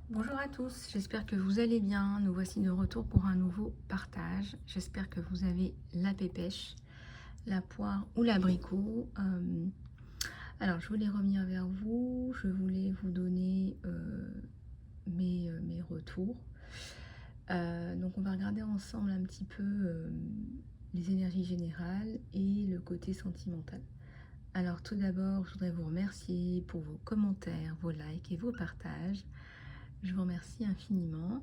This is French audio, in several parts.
Bonjour à tous, j'espère que vous allez bien. Nous voici de retour pour un nouveau partage. J'espère que vous avez la pépèche, la poire ou l'abricot. Alors, je voulais revenir vers vous. Je voulais vous donner mes retours. Donc, on va regarder ensemble un petit peu les énergies générales et le côté sentimental. Alors, tout d'abord, je voudrais vous remercier pour vos commentaires, vos likes et vos partages. Je vous remercie infiniment.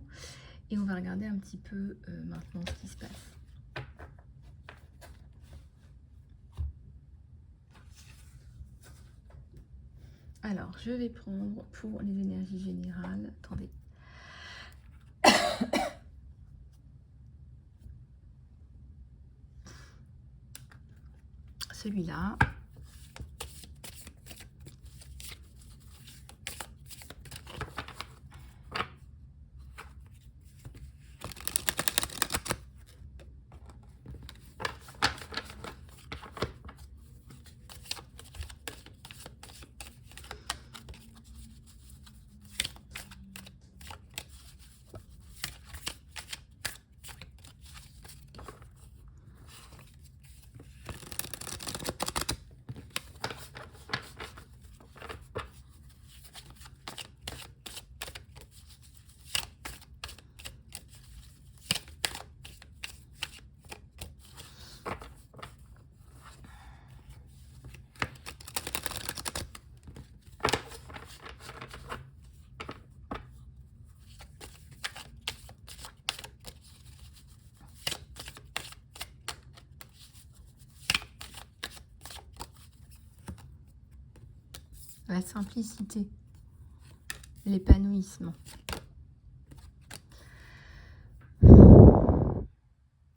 Et on va regarder un petit peu maintenant ce qui se passe. Alors, je vais prendre pour les énergies générales. Attendez. Celui-là. La simplicité, l'épanouissement,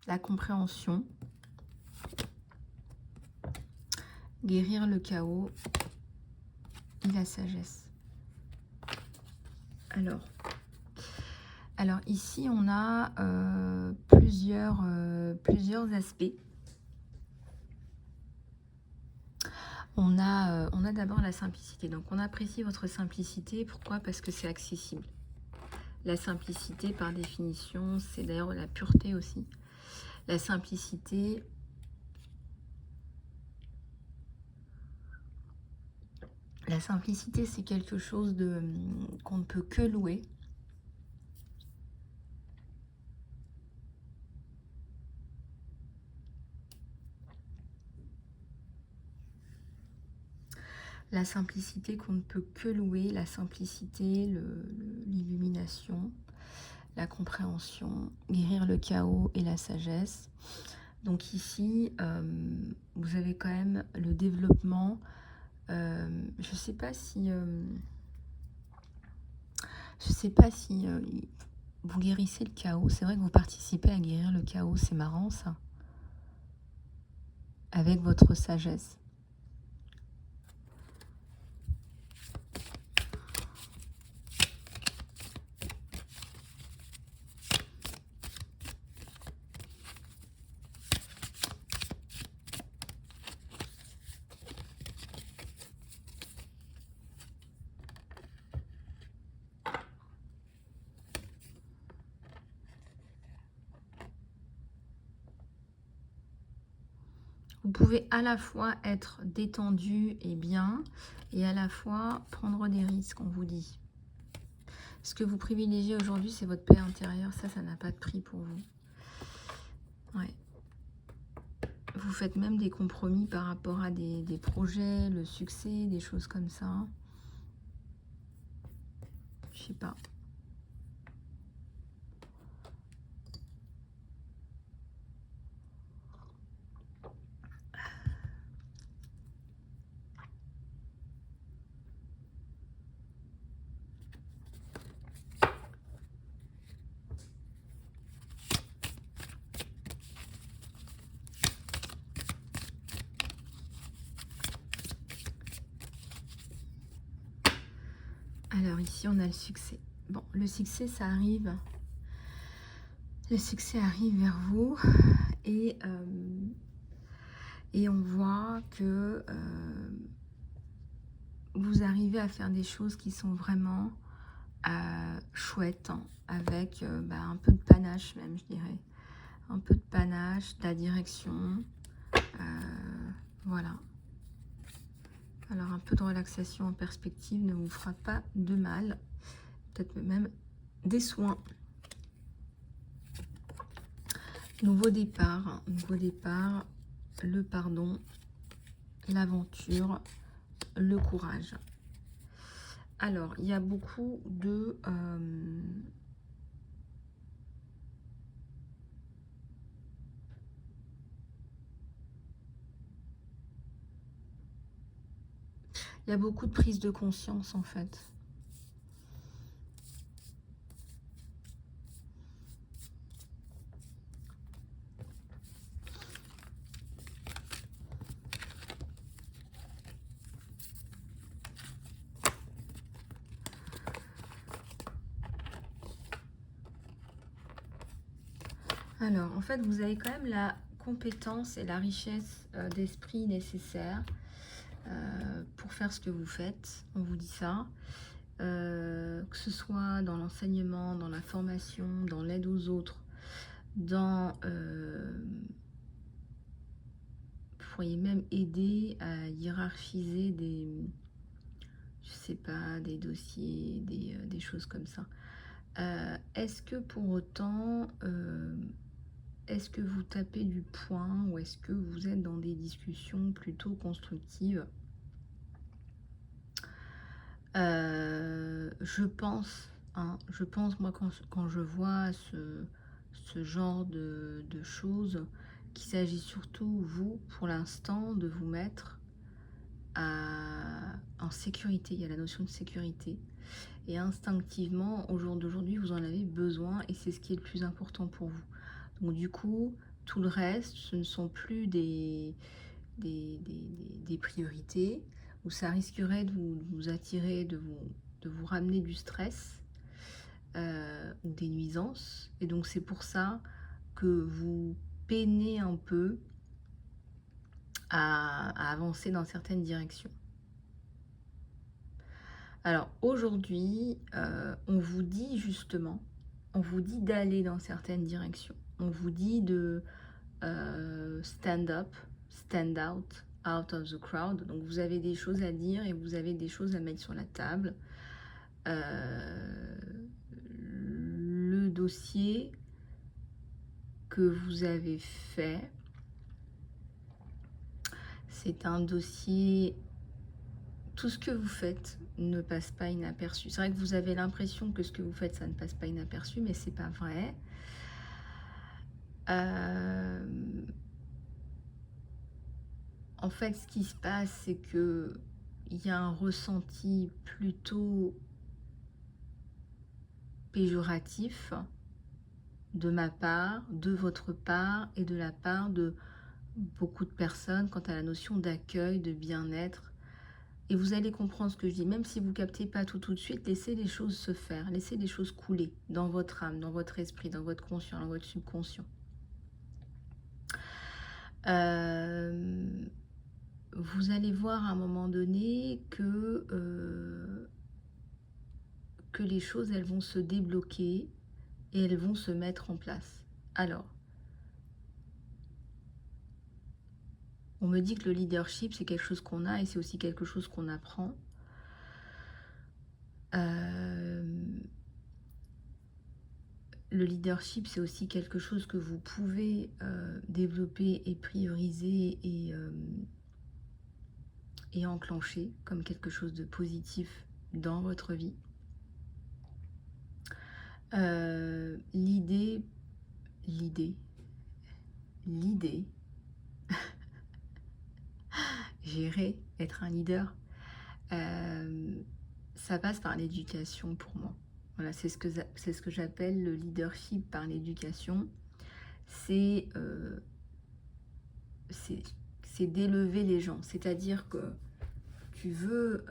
la compréhension, guérir le chaos et la sagesse. Alors ici, on a plusieurs aspects. On a d'abord la simplicité. Donc, on apprécie votre simplicité. Pourquoi? Parce que c'est accessible. La simplicité, par définition, c'est d'ailleurs la pureté aussi. La simplicité, c'est quelque chose qu'on ne peut que louer. La simplicité qu'on ne peut que louer, la simplicité, l'illumination, la compréhension, guérir le chaos et la sagesse. Donc ici, vous avez quand même le développement. Je ne sais pas si vous guérissez le chaos. C'est vrai que vous participez à guérir le chaos. C'est marrant ça. Avec votre sagesse. Vous pouvez à la fois être détendu et bien, et à la fois prendre des risques, on vous dit. Ce que vous privilégiez aujourd'hui, c'est votre paix intérieure. Ça n'a pas de prix pour vous. Ouais. Vous faites même des compromis par rapport à des projets, le succès, des choses comme ça. Je sais pas. Alors ici, on a le succès. Bon, le succès, ça arrive. Le succès arrive vers vous et on voit que vous arrivez à faire des choses qui sont vraiment chouette, hein, avec un peu de panache même, je dirais. Un peu de panache, de la direction. Voilà. Alors un peu de relaxation en perspective ne vous fera pas de mal. Peut-être même des soins. Nouveau départ, le pardon, l'aventure, le courage. Alors, il y a beaucoup de... il y a beaucoup de prise de conscience en fait. Alors, en fait, vous avez quand même la compétence et la richesse d'esprit nécessaire pour faire ce que vous faites. On vous dit ça. Que ce soit dans l'enseignement, dans la formation, dans l'aide aux autres, dans... vous pourriez même aider à hiérarchiser des... je sais pas, des dossiers, des choses comme ça. Est-ce que pour autant... est-ce que vous tapez du poing ou est-ce que vous êtes dans des discussions plutôt constructives? Je pense, moi, quand je vois ce genre de choses, qu'il s'agit surtout, vous, pour l'instant, de vous mettre en sécurité. Il y a la notion de sécurité. Et instinctivement, au jour d'aujourd'hui, vous en avez besoin et c'est ce qui est le plus important pour vous. Donc du coup, tout le reste, ce ne sont plus des priorités où ça risquerait de vous attirer, de vous ramener du stress ou des nuisances. Et donc c'est pour ça que vous peinez un peu à avancer dans certaines directions. Alors aujourd'hui, on vous dit justement, on vous dit d'aller dans certaines directions. On vous dit de stand up, stand out of the crowd. Donc vous avez des choses à dire et vous avez des choses à mettre sur la table. Le dossier que vous avez fait, c'est un dossier... Tout ce que vous faites ne passe pas inaperçu. C'est vrai que vous avez l'impression que ce que vous faites, ça ne passe pas inaperçu, mais c'est pas vrai. En fait, ce qui se passe, c'est que il y a un ressenti plutôt péjoratif de ma part, de votre part et de la part de beaucoup de personnes quant à la notion d'accueil, de bien-être. Et vous allez comprendre ce que je dis, même si vous ne captez pas tout de suite, laissez les choses se faire, laissez les choses couler dans votre âme, dans votre esprit, dans votre conscient, dans votre subconscient. Vous allez voir à un moment donné que les choses, elles vont se débloquer et elles vont se mettre en place. Alors, on me dit que le leadership, c'est quelque chose qu'on a et c'est aussi quelque chose qu'on apprend. Le leadership, c'est aussi quelque chose que vous pouvez développer et prioriser et enclencher comme quelque chose de positif dans votre vie. L'idée, gérer, être un leader, ça passe par l'éducation pour moi. Voilà, c'est ce que j'appelle le leadership par l'éducation. C'est d'élever les gens. C'est-à-dire que tu veux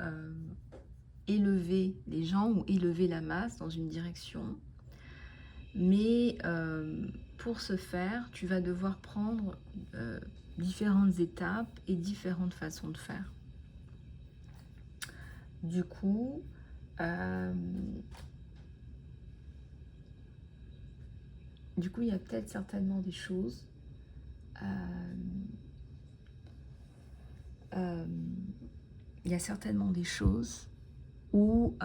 élever les gens ou élever la masse dans une direction. Mais pour ce faire, tu vas devoir prendre différentes étapes et différentes façons de faire. Du coup, du coup, il y a peut-être certainement des choses. Il y a certainement des choses où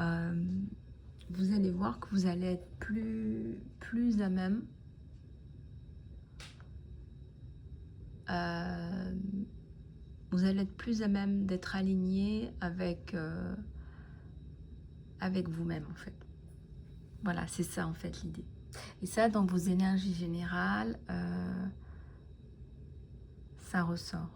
vous allez voir que vous allez être plus à même vous allez être plus à même d'être aligné avec vous-même en fait. Voilà, c'est ça en fait l'idée. Et ça, dans vos énergies générales, ça ressort.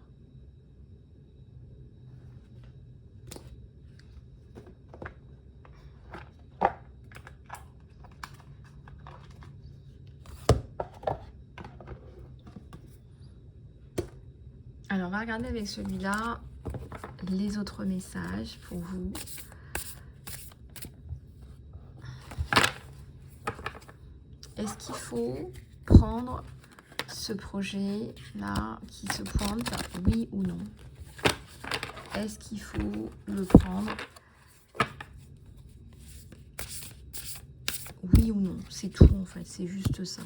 Alors, on va regarder avec celui-là les autres messages pour vous. Est-ce qu'il faut prendre ce projet-là qui se pointe, oui ou non? Est-ce qu'il faut le prendre? Oui ou non? C'est tout en fait, c'est juste ça.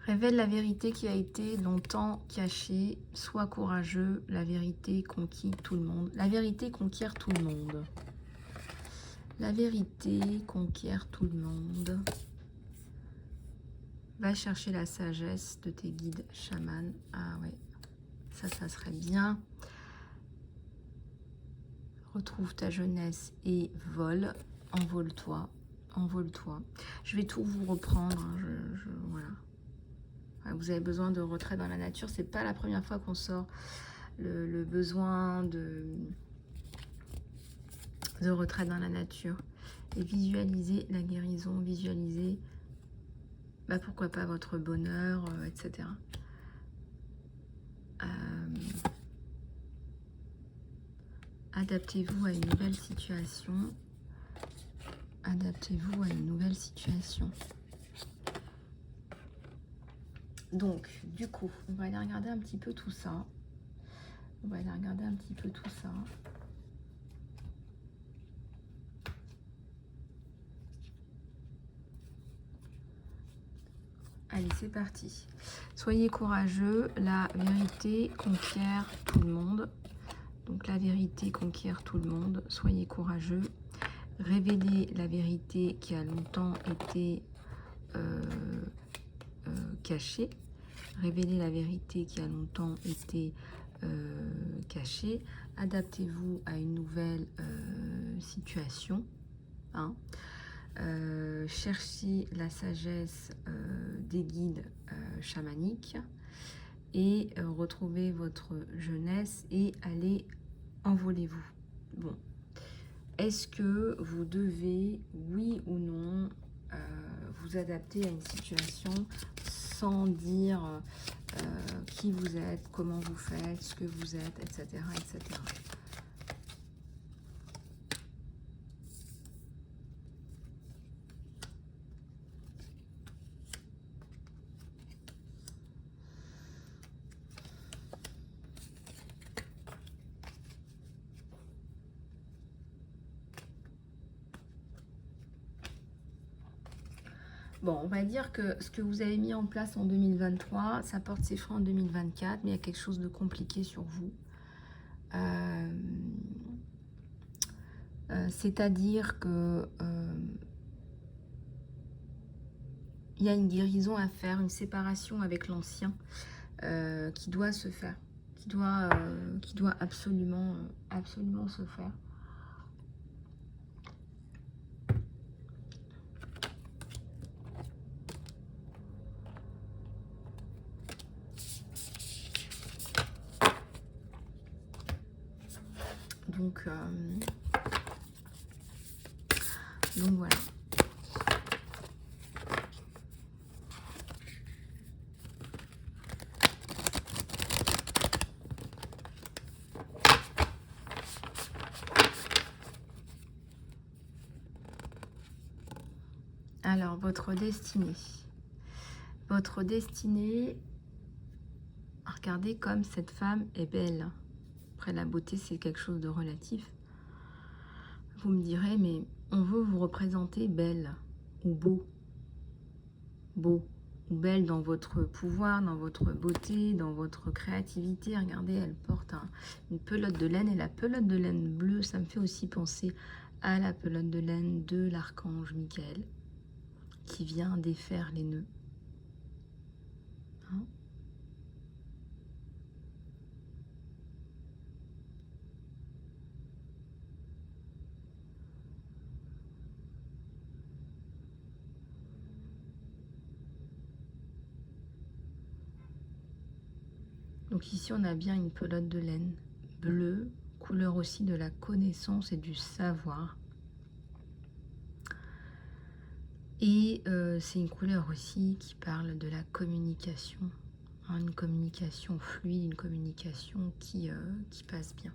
Révèle la vérité qui a été longtemps cachée. Sois courageux. La vérité conquiert tout le monde. La vérité conquiert tout le monde. La vérité conquiert tout le monde. Va chercher la sagesse de tes guides chamans. Ah ouais, ça serait bien. Retrouve ta jeunesse et vole. Envole-toi. Envole-toi. Je vais tout vous reprendre. Hein, voilà. Vous avez besoin de retrait dans la nature. C'est pas la première fois qu'on sort le besoin de retrait dans la nature. Et visualiser la guérison, visualiser, pourquoi pas votre bonheur, etc. Adaptez-vous à une nouvelle situation. Adaptez-vous à une nouvelle situation. Donc, du coup, on va aller regarder un petit peu tout ça. On va aller regarder un petit peu tout ça. Allez, c'est parti. Soyez courageux. La vérité conquiert tout le monde. Donc, la vérité conquiert tout le monde. Soyez courageux. Révélez la vérité qui a longtemps été cachée. Révélez la vérité qui a longtemps été cachée. Adaptez-vous à une nouvelle situation. Hein. Cherchez la sagesse des guides chamaniques et retrouvez votre jeunesse et allez, envolez-vous. Bon, est-ce que vous devez, oui ou non, vous adapter à une situation sans dire qui vous êtes, comment vous faites, ce que vous êtes, etc., etc. Bon, on va dire que ce que vous avez mis en place en 2023, ça porte ses fruits en 2024, mais il y a quelque chose de compliqué sur vous. C'est-à-dire que il y a une guérison à faire, une séparation avec l'ancien qui doit se faire, qui doit absolument se faire. Donc voilà. Alors, votre destinée. Votre destinée, regardez comme cette femme est belle. Après, la beauté, c'est quelque chose de relatif. Vous me direz, mais on veut vous représenter belle ou beau. Beau ou belle dans votre pouvoir, dans votre beauté, dans votre créativité. Regardez, elle porte une pelote de laine. Et la pelote de laine bleue, ça me fait aussi penser à la pelote de laine de l'archange Michael, qui vient défaire les nœuds. Hein? Donc ici, on a bien une pelote de laine bleue, couleur aussi de la connaissance et du savoir. Et c'est une couleur aussi qui parle de la communication, hein, une communication fluide, une communication qui passe bien.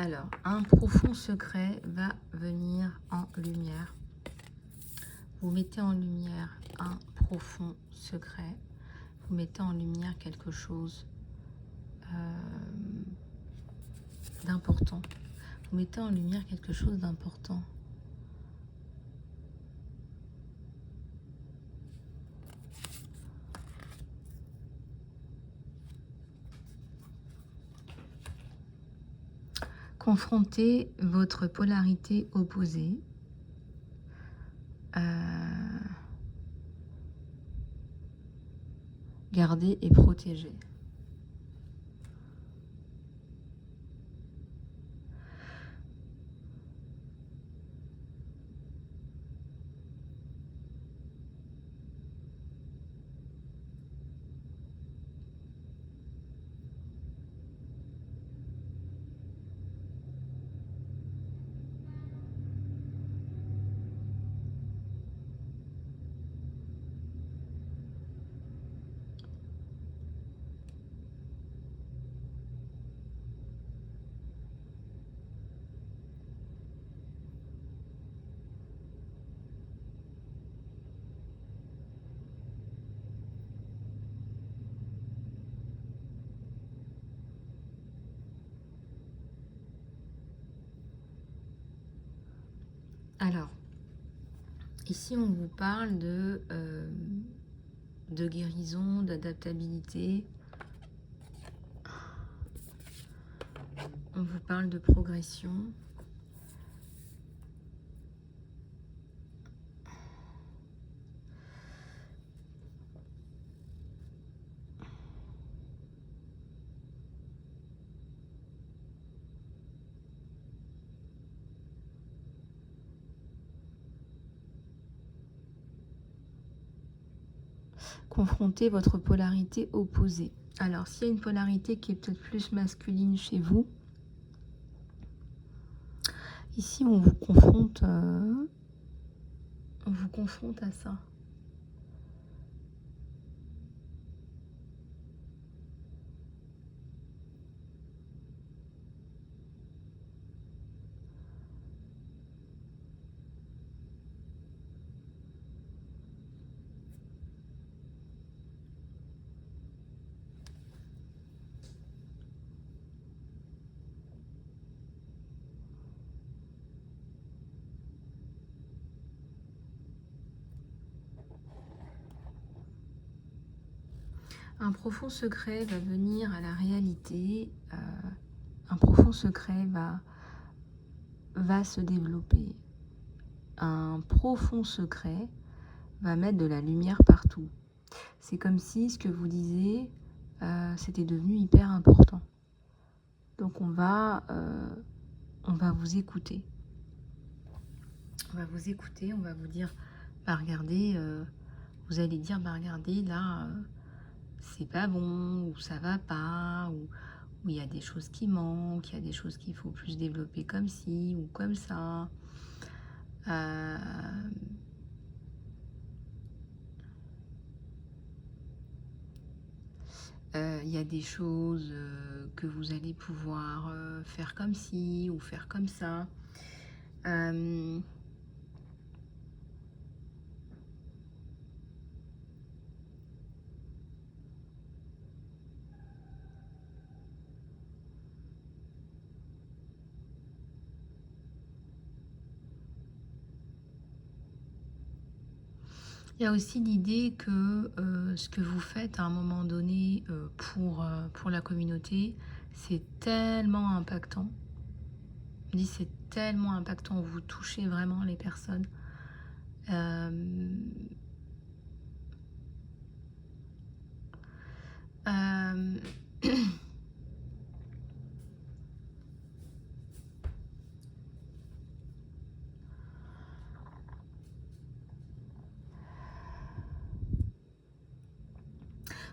Alors, un profond secret va venir en lumière. Vous mettez en lumière un profond secret. Vous mettez en lumière quelque chose d'important. Vous mettez en lumière quelque chose d'important. Confrontez votre polarité opposée. Gardez et protégez. Alors, ici on vous parle de guérison, d'adaptabilité. On vous parle de progression. Confrontez votre polarité opposée. Alors, s'il y a une polarité qui est peut-être plus masculine chez vous, ici on vous confronte à ça. Un profond secret va venir à la réalité, un profond secret va se développer. Un profond secret va mettre de la lumière partout. C'est comme si ce que vous disiez, c'était devenu hyper important. Donc on va vous écouter. On va vous écouter, on va vous dire, bah regardez, vous allez dire, bah regardez, là, c'est pas bon, ou ça va pas, ou il y a des choses qui manquent, il y a des choses qu'il faut plus développer comme ci ou comme ça. Euh, il y a des choses que vous allez pouvoir faire comme ci ou faire comme ça. Euh, Il y a aussi l'idée que ce que vous faites à un moment donné pour la communauté, c'est tellement impactant. Je dis c'est tellement impactant, vous touchez vraiment les personnes. Euh, euh,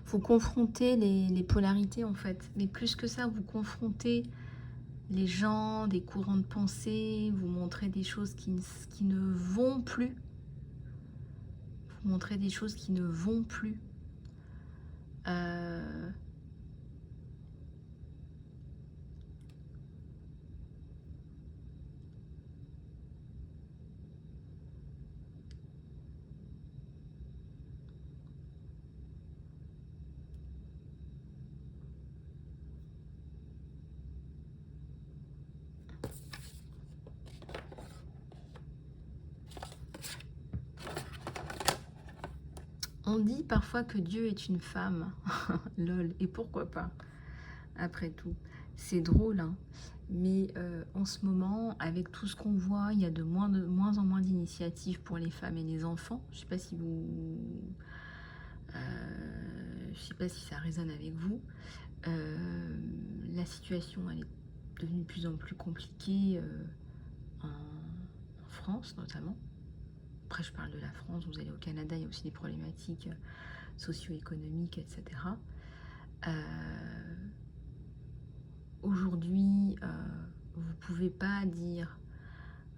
vous confrontez les polarités en fait, mais plus que ça, vous confrontez les gens, des courants de pensée, vous montrez des choses qui ne vont plus, vous montrez des choses qui ne vont plus. Euh, on dit parfois que Dieu est une femme, lol, et pourquoi pas, après tout. C'est drôle, hein. Mais en ce moment, avec tout ce qu'on voit, il y a de moins en moins d'initiatives pour les femmes et les enfants. Je sais pas si vous... je sais pas si ça résonne avec vous. La situation, elle est devenue de plus en plus compliquée en France, notamment. Après, je parle de la France, vous allez au Canada, il y a aussi des problématiques socio-économiques, etc. Aujourd'hui, vous ne pouvez pas dire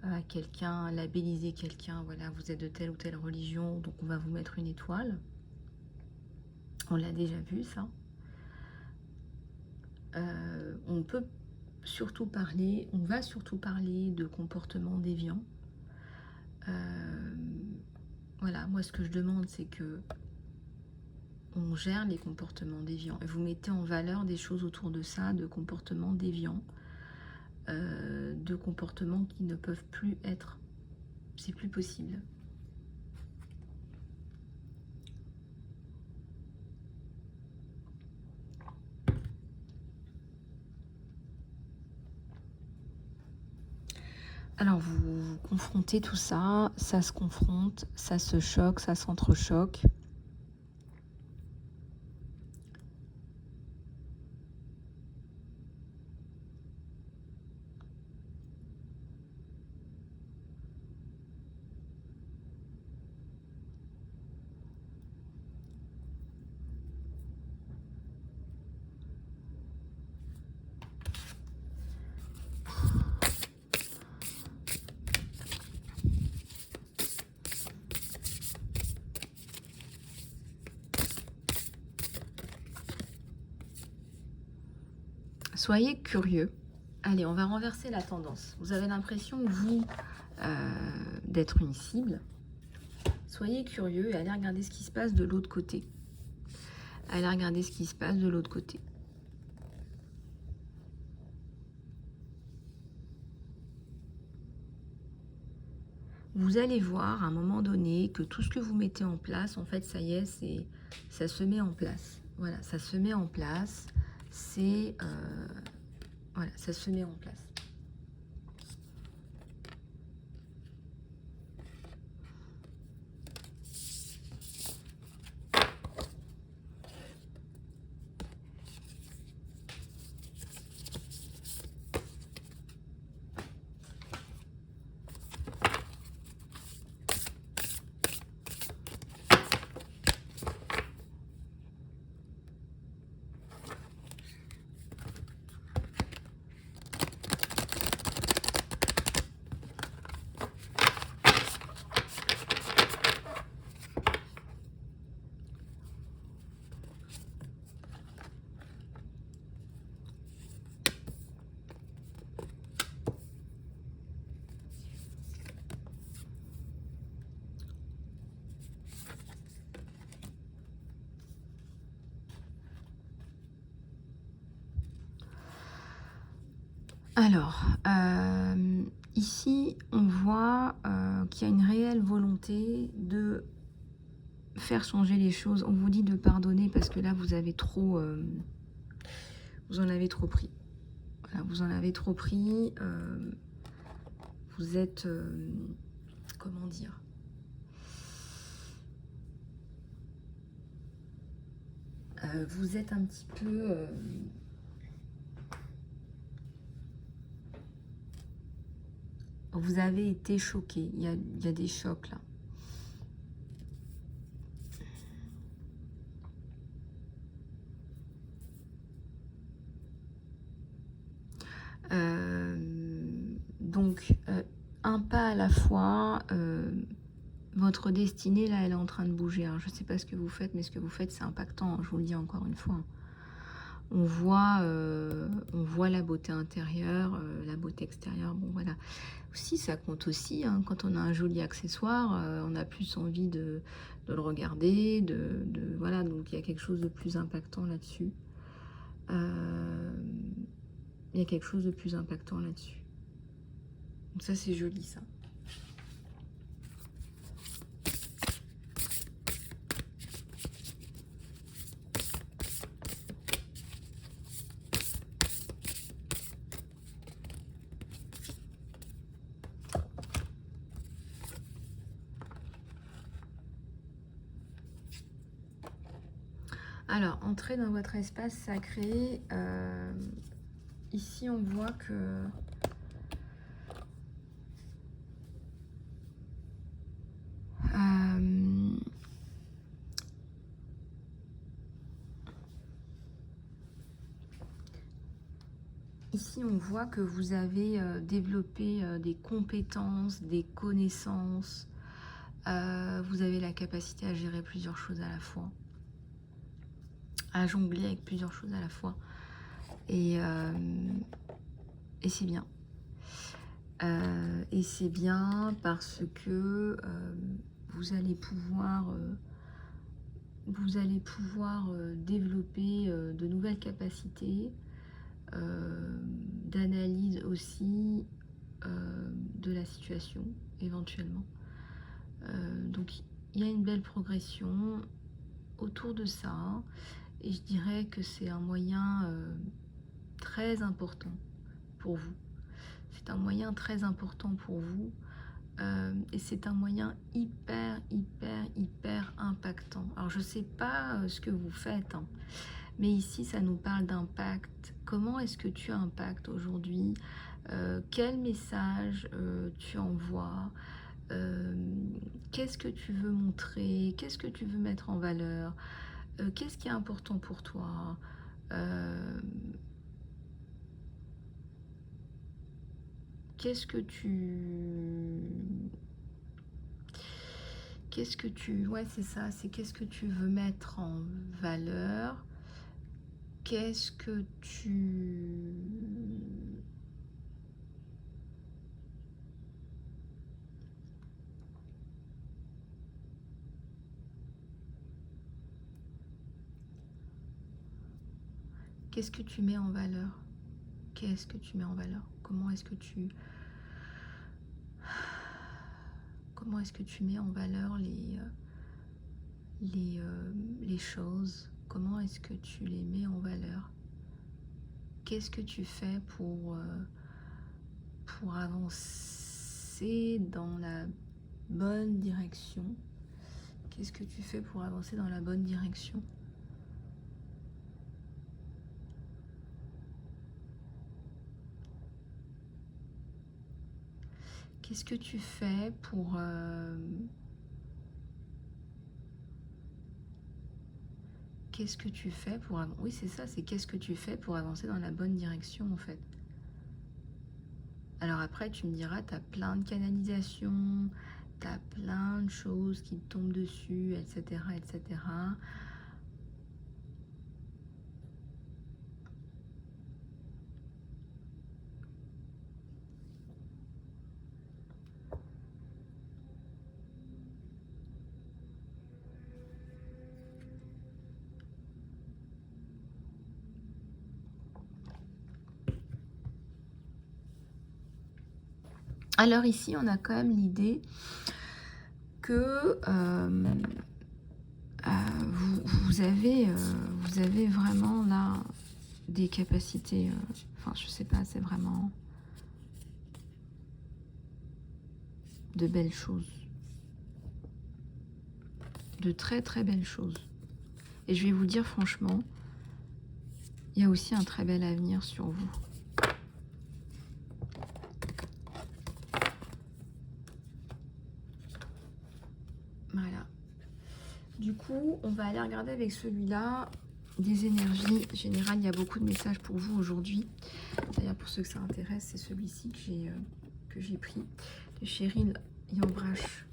à quelqu'un, labelliser quelqu'un, voilà, vous êtes de telle ou telle religion, donc on va vous mettre une étoile. On l'a déjà vu, ça. On peut surtout parler, on va surtout parler de comportements déviants. Voilà, moi ce que je demande, c'est que on gère les comportements déviants et vous mettez en valeur des choses autour de ça, de comportements déviants, de comportements qui ne peuvent plus être, c'est plus possible. Alors vous confrontez tout ça, ça se confronte, ça se choque, ça s'entrechoque. Soyez curieux. Allez, on va renverser la tendance. Vous avez l'impression, vous, d'être une cible. Soyez curieux et allez regarder ce qui se passe de l'autre côté. Allez regarder ce qui se passe de l'autre côté. Vous allez voir à un moment donné que tout ce que vous mettez en place, en fait, ça y est, ça se met en place. Voilà, ça se met en place. C'est... voilà, ça se met en place. Alors, ici, on voit qu'il y a une réelle volonté de faire changer les choses. On vous dit de pardonner parce que là, vous avez trop, vous en avez trop pris. Voilà, vous en avez trop pris. Vous êtes, comment dire, vous êtes un petit peu, vous avez été choqué. Il y a des chocs là. Donc, un pas à la fois, votre destinée, là, elle est en train de bouger. Hein. Je ne sais pas ce que vous faites, mais ce que vous faites, c'est impactant. Hein, je vous le dis encore une fois. On voit la beauté intérieure, la beauté extérieure. Bon, voilà. Aussi, ça compte aussi. Hein, quand on a un joli accessoire, on a plus envie de le regarder. Voilà, donc il y a quelque chose de plus impactant là-dessus. Il y a quelque chose de plus impactant là-dessus. Donc ça, c'est joli, ça. Alors, entrez dans votre espace sacré. Ici, on voit que ici, on voit que vous avez développé des compétences, des connaissances. Vous avez la capacité à gérer plusieurs choses à la fois, à jongler avec plusieurs choses à la fois. Et c'est bien. Et c'est bien parce que vous allez pouvoir développer de nouvelles capacités d'analyse aussi de la situation éventuellement. Donc il y a une belle progression autour de ça et je dirais que c'est un moyen très important pour vous. C'est un moyen très important pour vous et c'est un moyen hyper impactant. Alors je sais pas ce que vous faites, hein, mais ici ça nous parle d'impact. Comment est-ce que tu impactes aujourd'hui? Quel message tu envoies? Qu'est-ce que tu veux montrer? Qu'est-ce que tu veux mettre en valeur? Qu'est-ce qui est important pour toi? Qu'est-ce que tu... Ouais, c'est ça, c'est qu'est-ce que tu veux mettre en valeur? Qu'est-ce que tu... Qu'est-ce que tu mets en valeur? Qu'est-ce que tu mets en valeur? Comment est-ce que tu... Comment est-ce que tu mets en valeur les choses? Comment est-ce que tu les mets en valeur? Qu'est-ce que tu fais pour avancer dans la bonne direction? Qu'est-ce que tu fais pour avancer dans la bonne direction? Qu'est-ce que tu fais pour... Qu'est-ce que tu fais pour... Oui, c'est ça, c'est qu'est-ce que tu fais pour avancer dans la bonne direction, en fait. Alors après, tu me diras, tu as plein de canalisations, tu as plein de choses qui te tombent dessus, etc., etc. Alors ici, on a quand même l'idée que vous avez vraiment là des capacités, enfin je sais pas, c'est vraiment de belles choses, de très très belles choses. Et je vais vous dire franchement, il y a aussi un très bel avenir sur vous. Voilà. Du coup, on va aller regarder avec celui-là des énergies générales. Il y a beaucoup de messages pour vous aujourd'hui. D'ailleurs, pour ceux que ça intéresse, c'est celui-ci que j'ai pris de Cheryl Yambrache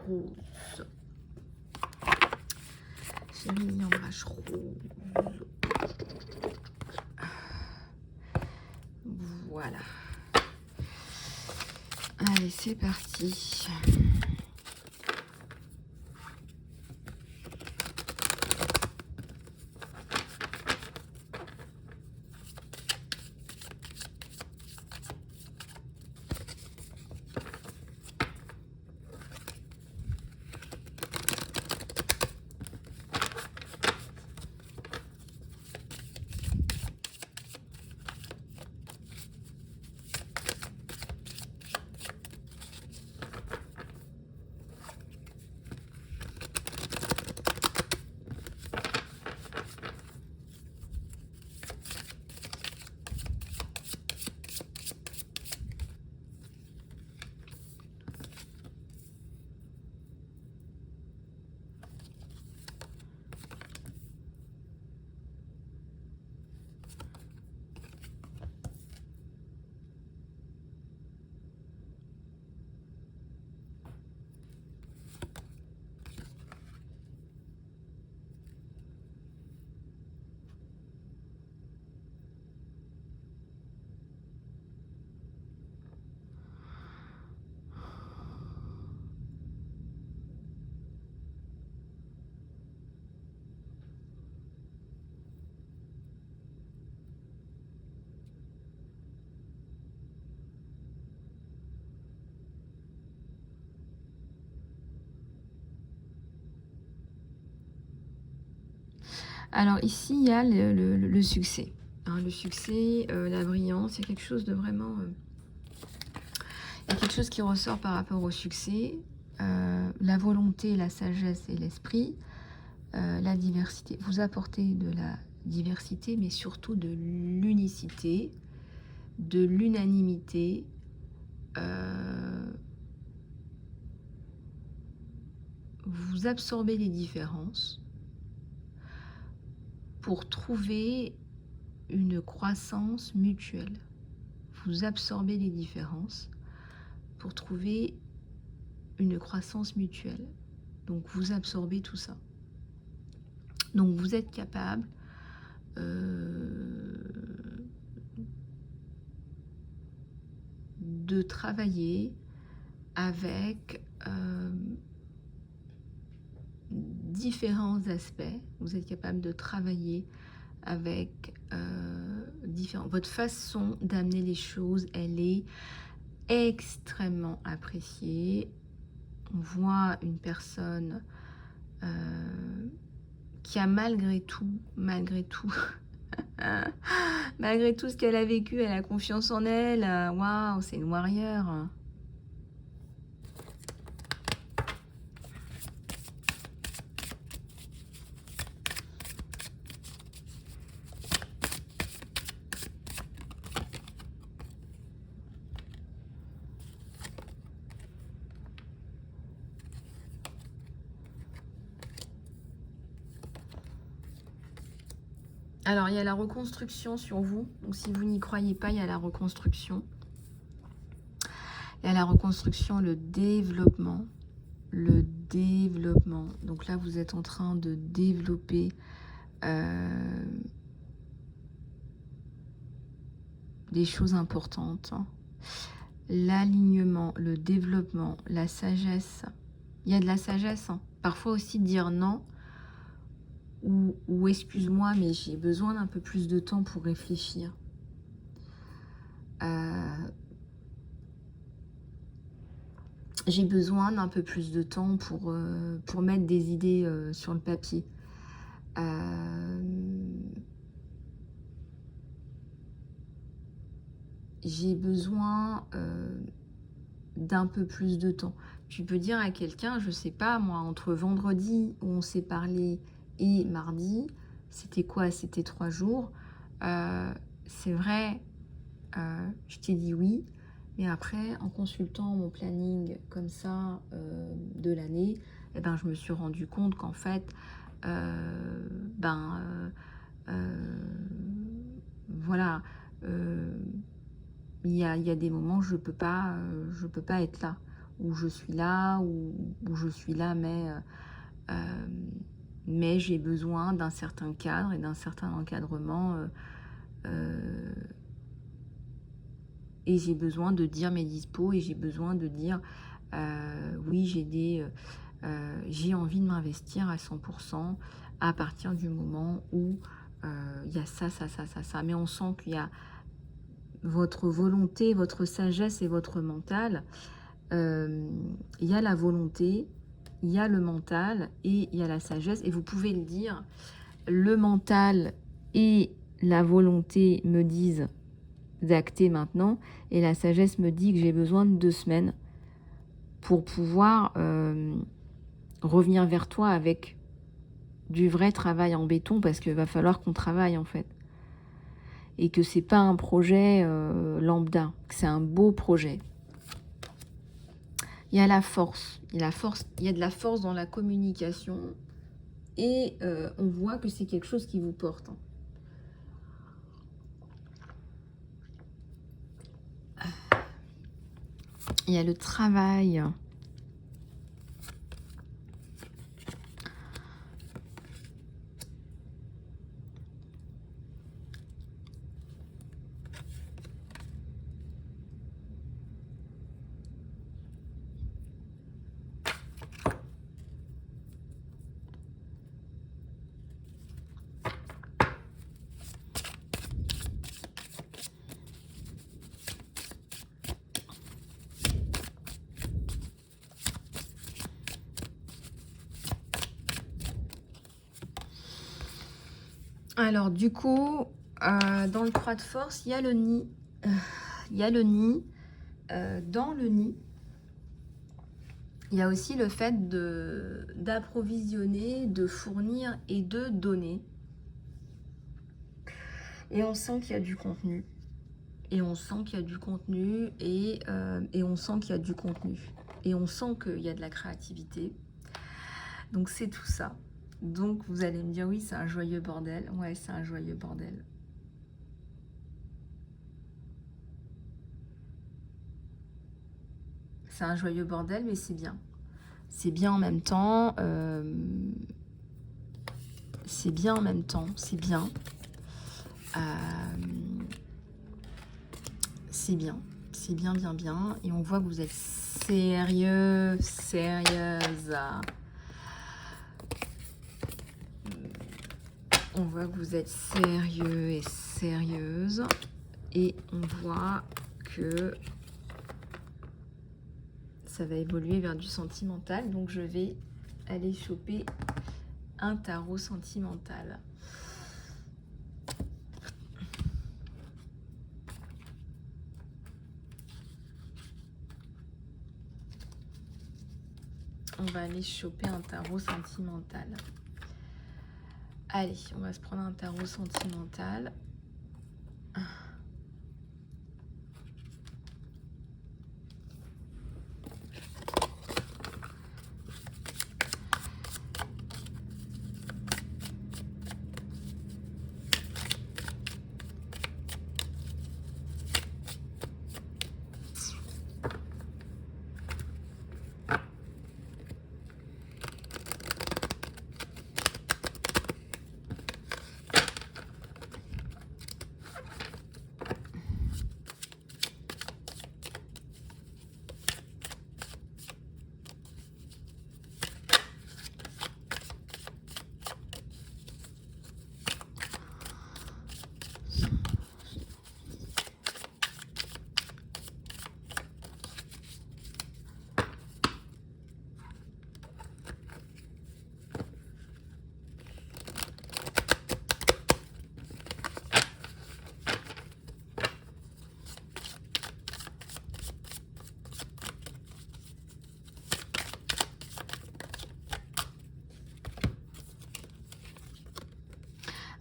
Rose. Cheryl Yambrache Rose. Voilà. Allez, c'est parti. Alors ici, il y a le succès. Hein, le succès, la brillance, il y a quelque chose de vraiment... il y a quelque chose qui ressort par rapport au succès. La volonté, la sagesse et l'esprit. La diversité. Vous apportez de la diversité, mais surtout de l'unicité, de l'unanimité. Vous absorbez les différences pour trouver une croissance mutuelle. Vous absorbez les différences pour trouver une croissance mutuelle. Donc vous absorbez tout ça. Donc vous êtes capable de travailler avec différents aspects. Vous êtes capable de travailler avec différents... Votre façon d'amener les choses, elle est extrêmement appréciée. On voit une personne qui a malgré tout, malgré tout ce qu'elle a vécu, elle a confiance en elle. Waouh, c'est une warrior. Alors, il y a la reconstruction sur vous. Donc, si vous n'y croyez pas, il y a la reconstruction. Il y a la reconstruction, le développement. Le développement. Donc là, vous êtes en train de développer des choses importantes. L'alignement, le développement, la sagesse. Il y a de la sagesse. Parfois aussi dire non. Ou excuse-moi, mais j'ai besoin d'un peu plus de temps pour réfléchir. J'ai besoin d'un peu plus de temps pour mettre des idées sur le papier. J'ai besoin d'un peu plus de temps. Tu peux dire à quelqu'un, je sais pas moi, entre vendredi où on s'est parlé et mardi, c'était quoi? C'était 3 jours. C'est vrai, je t'ai dit oui, mais après, en consultant mon planning comme ça de l'année, eh ben, je me suis rendu compte qu'en fait, voilà, il y a des moments où je peux pas être là, où je suis là, où je suis là, mais j'ai besoin d'un certain cadre et d'un certain encadrement, et j'ai besoin de dire mes dispos, et j'ai besoin de dire oui, j'ai envie de m'investir à 100% à partir du moment où il y a ça, ça, ça, ça, ça. Mais on sent qu'il y a votre volonté, votre sagesse et votre mental. Il y a la volonté, il y a le mental et il y a la sagesse. Et vous pouvez le dire, le mental et la volonté me disent d'acter maintenant, et la sagesse me dit que j'ai besoin de 2 semaines pour pouvoir revenir vers toi avec du vrai travail en béton, parce qu'il va falloir qu'on travaille en fait. Et que c'est pas un projet lambda, que c'est un beau projet. Il y a la force, il y a de la force dans la communication, et on voit que c'est quelque chose qui vous porte. Il y a le travail. Alors du coup, dans le 3 de force, il y a le nid. Il y a le nid. Dans le nid, il y a aussi le fait d'approvisionner, de fournir et de donner. Et on sent qu'il y a du contenu. Et on sent qu'il y a du contenu. Et on sent qu'il y a du contenu. Et on sent qu'il y a de la créativité. Donc c'est tout ça. Donc vous allez me dire, oui, c'est un joyeux bordel. Ouais, c'est un joyeux bordel. C'est un joyeux bordel, mais c'est bien. C'est bien en même temps. C'est bien en même temps. C'est bien. C'est bien. C'est bien, bien, bien. Et on voit que vous êtes sérieux, sérieuse. On voit que vous êtes sérieux et sérieuse. Et on voit que ça va évoluer vers du sentimental. Donc je vais aller choper un tarot sentimental. On va aller choper un tarot sentimental. Allez, on va se prendre un tarot sentimental.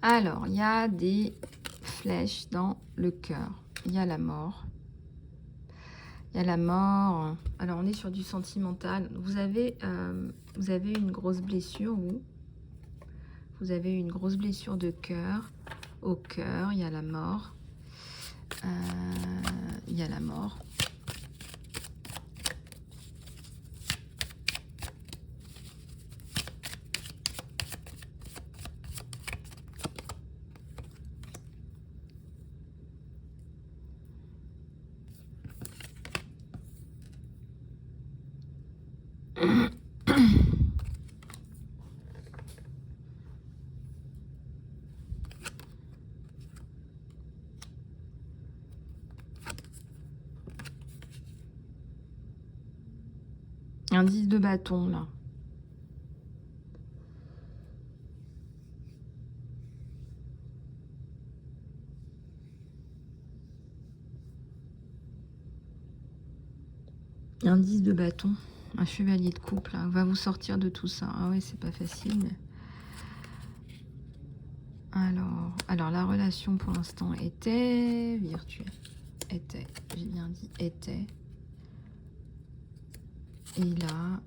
Alors, il y a des flèches dans le cœur. Il y a la mort. Il y a la mort. Alors, on est sur du sentimental. Vous avez une grosse blessure, vous avez une grosse blessure de cœur. Au cœur, il y a la mort. Il y a la mort. Un 10 de bâton, là. Un 10 de bâton. Un chevalier de coupe, là. Va vous sortir de tout ça. Ah ouais, c'est pas facile, mais... Alors, la relation, pour l'instant, était virtuelle. Était. J'ai bien dit était. Et là...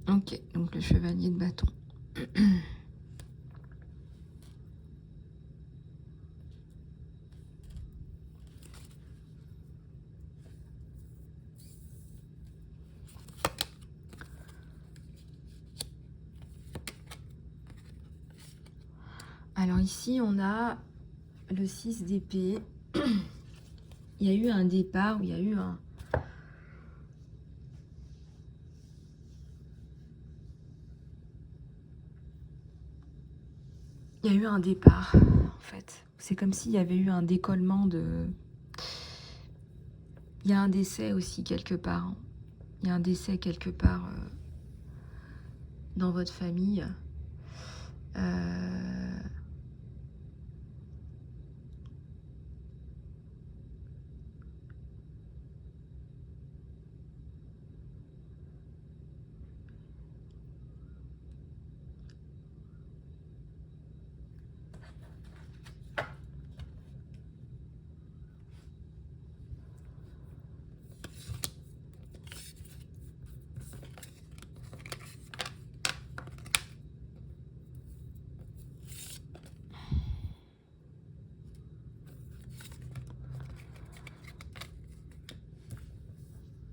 Ok, donc le chevalier de bâton. Alors ici, on a le 6 d'épée. Il y a eu un départ, où il y a eu un... Il y a eu un départ, en fait. C'est comme s'il y avait eu un décollement de... Il y a un décès aussi, quelque part. Il y a un décès, quelque part, dans votre famille.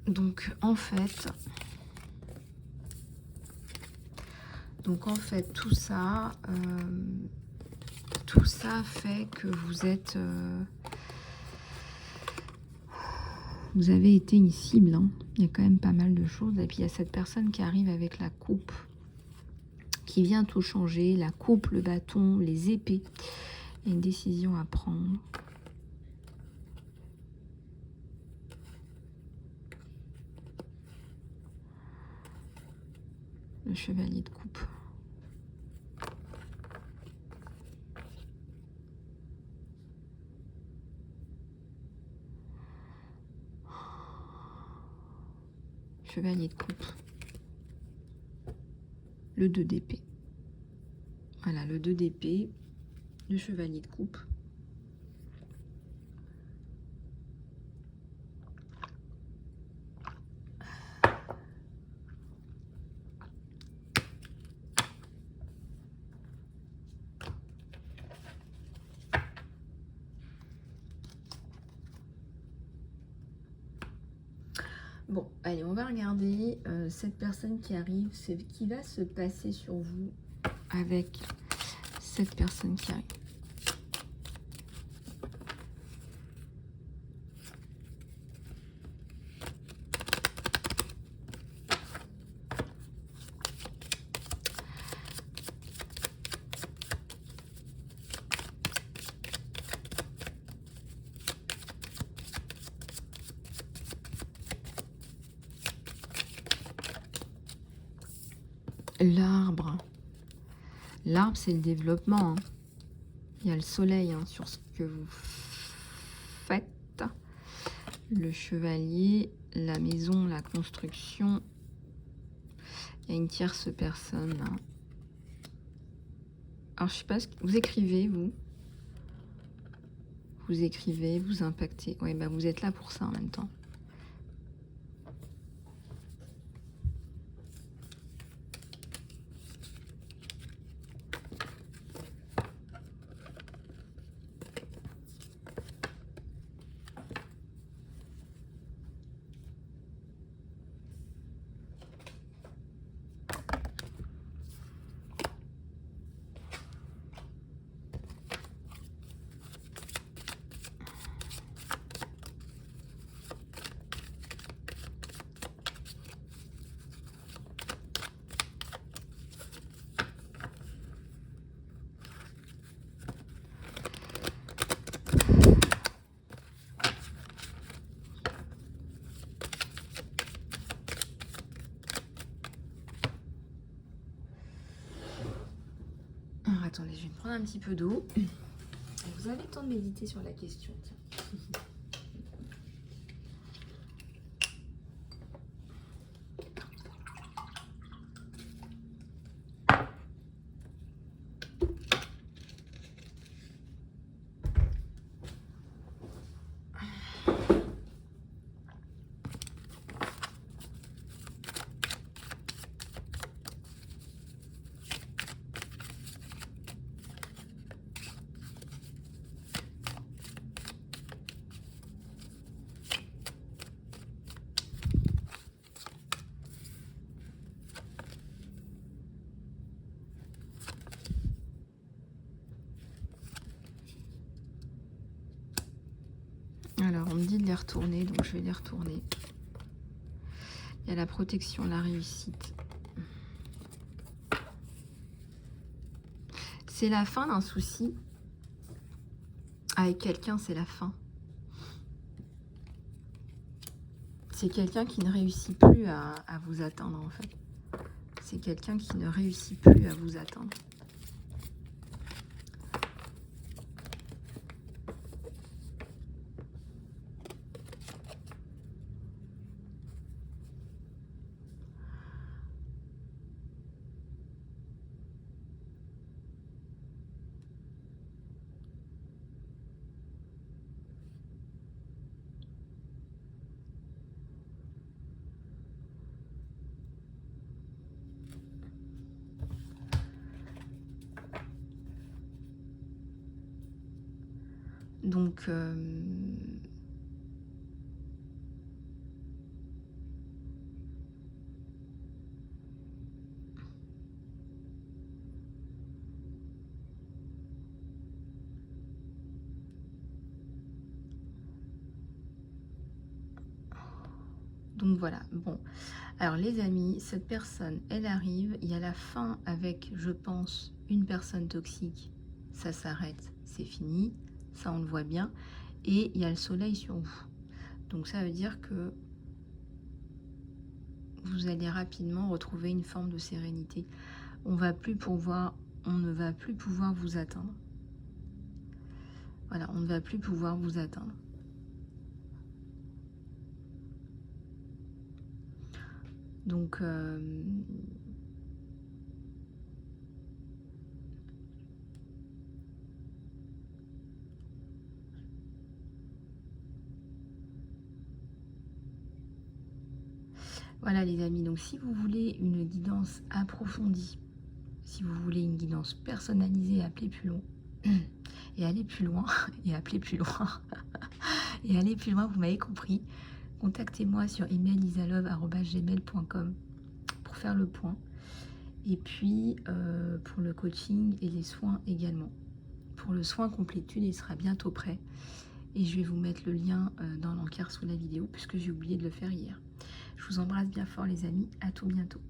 Donc en fait, tout ça fait que vous avez été une cible, hein. Il y a quand même pas mal de choses. Et puis il y a cette personne qui arrive avec la coupe, qui vient tout changer, la coupe, le bâton, les épées. Il y a une décision à prendre. Le chevalier de coupe. Chevalier de coupe. Le 2 d'épée. Voilà, le 2 d'épée. Le chevalier de coupe. Bon, allez, on va regarder cette personne qui arrive, ce qui va se passer sur vous avec cette personne qui arrive. L'arbre. L'arbre, c'est le développement, hein. Il y a le soleil, hein, sur ce que vous faites. Le chevalier, la maison, la construction. Il y a une tierce personne, là. Alors, je sais pas, vous écrivez, vous. Vous écrivez, vous impactez. Oui, bah vous êtes là pour ça en même temps. Alors, attendez, je vais prendre un petit peu d'eau. Vous avez le temps de méditer sur la question, tiens. Alors, on me dit de les retourner, donc je vais les retourner. Il y a la protection, la réussite. C'est la fin d'un souci. Avec quelqu'un, c'est la fin. C'est quelqu'un qui ne réussit plus à vous atteindre, en fait. C'est quelqu'un qui ne réussit plus à vous atteindre. Donc, voilà, bon. Alors les amis, cette personne, elle arrive, il y a la fin avec, je pense, une personne toxique. Ça s'arrête, c'est fini, ça on le voit bien. Et il y a le soleil sur vous. Donc ça veut dire que vous allez rapidement retrouver une forme de sérénité. On ne va plus pouvoir vous atteindre. Voilà, on ne va plus pouvoir vous atteindre. Donc, voilà les amis, donc si vous voulez une guidance approfondie, si vous voulez une guidance personnalisée, appelez plus long et aller plus loin et appeler plus loin et aller plus loin, vous m'avez compris. Contactez-moi sur email.isalove@gmail.com pour faire le point. Et puis pour le coaching et les soins également. Pour le soin complétude, il sera bientôt prêt. Et je vais vous mettre le lien dans l'encart sous la vidéo puisque j'ai oublié de le faire hier. Je vous embrasse bien fort les amis, à tout bientôt.